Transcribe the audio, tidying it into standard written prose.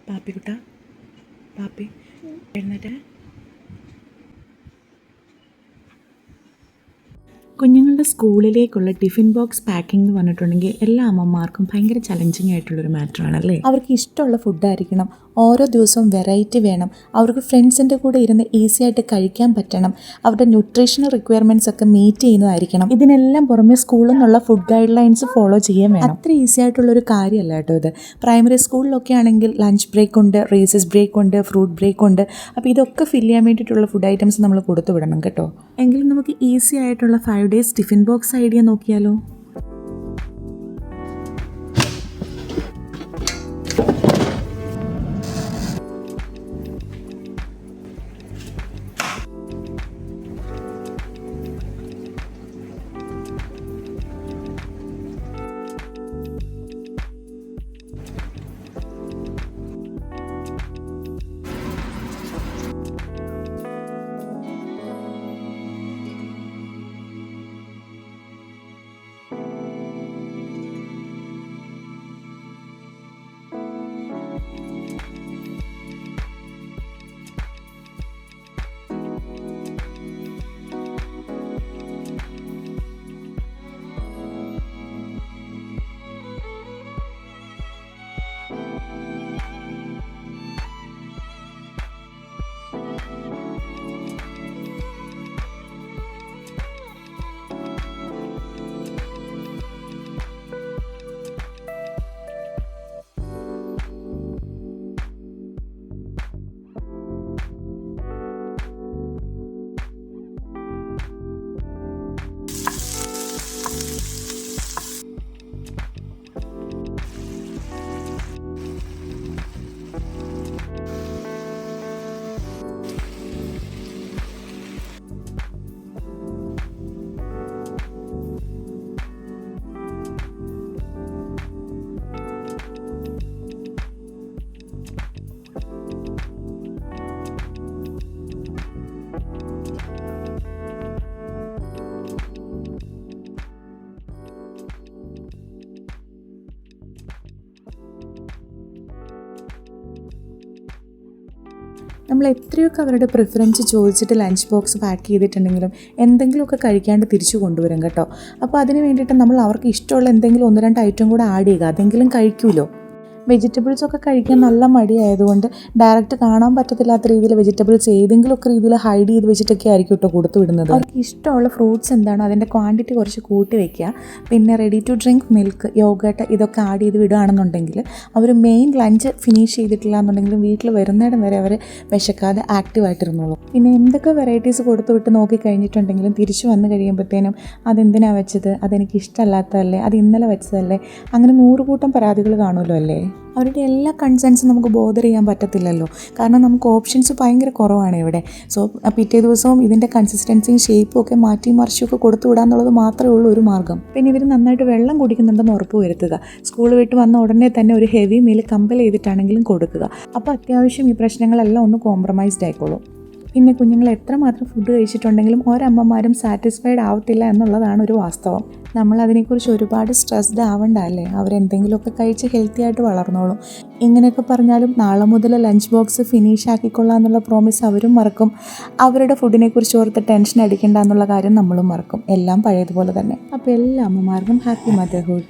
പാപ്പിക്കുട്ട, പാപ്പി എഴുന്നേറ്റേ. കുഞ്ഞുങ്ങളുടെ സ്കൂളിലേക്കുള്ള tiffin box packing എന്ന് പറഞ്ഞിട്ടുണ്ടെങ്കിൽ എല്ലാ അമ്മമാർക്കും ഭയങ്കര ചലഞ്ചിങ് ആയിട്ടുള്ളൊരു മാറ്ററാണല്ലേ. അവർക്ക് ഇഷ്ടമുള്ള ഫുഡായിരിക്കണം, ഓരോ ദിവസവും വെറൈറ്റി വേണം, അവർക്ക് ഫ്രണ്ട്സിൻ്റെ കൂടെ ഇരുന്ന് ഈസി ആയിട്ട് കഴിക്കാൻ പറ്റണം, അവരുടെ ന്യൂട്രീഷണൽ റിക്വയർമെൻറ്റ്സ് ഒക്കെ മീറ്റ് ചെയ്യുന്നതായിരിക്കണം. ഇതിനെല്ലാം പുറമെ സ്കൂളിൽ നിന്നുള്ള ഫുഡ് ഗൈഡ് ലൈൻസ് ഫോളോ ചെയ്യാൻ വേണം. അത്ര ഈസി ആയിട്ടുള്ളൊരു കാര്യമല്ല കേട്ടോ ഇത്. പ്രൈമറി സ്കൂളിലൊക്കെ ആണെങ്കിൽ ലഞ്ച് ബ്രേക്ക് ഉണ്ട്, റീസസ് ബ്രേക്ക് ഉണ്ട്, ഫ്രൂട്ട് ബ്രേക്ക് ഉണ്ട്. അപ്പോൾ ഇതൊക്കെ ഫില്ല് ചെയ്യാൻ വേണ്ടിയിട്ടുള്ള ഫുഡ് ഐറ്റംസ് നമ്മൾ കൊടുത്തു വിടണം കേട്ടോ. എങ്കിലും നമുക്ക് ഈസി ആയിട്ടുള്ള 5 days ടിഫിൻ ബോക്സ് ഐഡിയ നോക്കിയാലോ. നമ്മൾ എത്രയൊക്കെ അവരുടെ പ്രിഫറൻസ് ചോദിച്ചിട്ട് ലഞ്ച് ബോക്സ് പാക്ക് ചെയ്തിട്ടുണ്ടെങ്കിലും എന്തെങ്കിലുമൊക്കെ കഴിക്കാണ്ട് തിരിച്ചു കൊണ്ടുവരും കേട്ടോ. അപ്പോൾ അതിന് വേണ്ടിയിട്ട് നമ്മൾ അവർക്ക് ഇഷ്ടമുള്ള എന്തെങ്കിലും 1-2 ഐറ്റം കൂടെ ആഡ് ചെയ്യുക, അതെങ്കിലും കഴിക്കുമല്ലോ. വെജിറ്റബിൾസൊക്കെ കഴിക്കാൻ നല്ല മടിയായതുകൊണ്ട് ഡയറക്റ്റ് കാണാൻ പറ്റത്തില്ലാത്ത രീതിയിൽ വെജിറ്റബിൾസ് ഏതെങ്കിലുമൊക്കെ രീതിയിൽ ഹൈഡ് ചെയ്ത് വെച്ചിട്ടൊക്കെ ആയിരിക്കും കേട്ടോ കൊടുത്തു വിടുന്നത്. അവർക്ക് ഇഷ്ടമുള്ള ഫ്രൂട്ട്സ് എന്താണോ അതിൻ്റെ ക്വാണ്ടിറ്റി കുറച്ച് കൂട്ടി വയ്ക്കുക. പിന്നെ ready to drink milk, yoghurt ഇതൊക്കെ ആഡ് ചെയ്ത് വിടുകയാണെന്നുണ്ടെങ്കിൽ അവർ മെയിൻ ലഞ്ച് ഫിനിഷ് ചെയ്തിട്ടില്ല എന്നുണ്ടെങ്കിലും വീട്ടിൽ വരുന്നിടം വരെ അവർ വിശക്കാതെ ആക്റ്റീവായിട്ടിരുന്നുള്ളൂ. പിന്നെ എന്തൊക്കെ വെറൈറ്റീസ് കൊടുത്തു വിട്ട് നോക്കി കഴിഞ്ഞിട്ടുണ്ടെങ്കിലും തിരിച്ചു വന്ന് കഴിയുമ്പോഴത്തേനും അതെന്തിനാണ് വെച്ചത്, അതെനിക്ക് ഇഷ്ടമല്ലാത്തതല്ലേ, അത് ഇന്നലെ വെച്ചതല്ലേ, അങ്ങനെ 100 കൂട്ടം പരാതികൾ കാണുമല്ലോ അല്ലേ. അവരുടെ എല്ലാ കൺസേൺസും നമുക്ക് ബോധർ ചെയ്യാൻ പറ്റത്തില്ലല്ലോ, കാരണം നമുക്ക് ഓപ്ഷൻസ് ഭയങ്കര കുറവാണ് ഇവിടെ. സോ പിറ്റേ ദിവസവും ഇതിൻ്റെ കൺസിസ്റ്റൻസിയും ഷേപ്പും ഒക്കെ മാറ്റി മറിച്ചൊക്കെ കൊടുത്തു വിടാന്നുള്ളത് മാത്രമേ ഉള്ളൂ ഒരു മാർഗ്ഗം. പിന്നെ ഇവർ നന്നായിട്ട് വെള്ളം കുടിക്കുന്നുണ്ടെന്ന് ഉറപ്പ് വരുത്തുക. സ്കൂൾ വിട്ട് വന്ന ഉടനെ തന്നെ ഒരു ഹെവി മീൽ കമ്പൽ ചെയ്തിട്ടാണെങ്കിലും കൊടുക്കുക. അപ്പോൾ അത്യാവശ്യം ഈ പ്രശ്നങ്ങളെല്ലാം ഒന്ന് കോംപ്രമൈസ്ഡ് ആയിക്കോളും. പിന്നെ കുഞ്ഞുങ്ങൾ എത്രമാത്രം ഫുഡ് കഴിച്ചിട്ടുണ്ടെങ്കിലും ഒരമ്മമാരും സാറ്റിസ്ഫൈഡ് ആവത്തില്ല എന്നുള്ളതാണ് ഒരു വാസ്തവം. നമ്മൾ അതിനെക്കുറിച്ച് ഒരുപാട് സ്ട്രെസ്ഡ് ആവണ്ട അല്ലേ. അവരെന്തെങ്കിലുമൊക്കെ കഴിച്ച് ഹെൽത്തി ആയിട്ട് വളർന്നോളും. ഇങ്ങനെയൊക്കെ പറഞ്ഞാലും നാളെ മുതൽ ലഞ്ച് ബോക്സ് ഫിനിഷ് ആക്കിക്കൊള്ളാം എന്നുള്ള പ്രോമിസ് അവരും മറക്കും. അവരുടെ ഫുഡിനെക്കുറിച്ച് ഓർത്ത് ടെൻഷൻ അടിക്കേണ്ട എന്നുള്ള കാര്യം നമ്മളും മറക്കും. എല്ലാം പഴയതുപോലെ തന്നെ. അപ്പോൾ എല്ലാ അമ്മമാർക്കും ഹാപ്പി മദർഹുഡ്.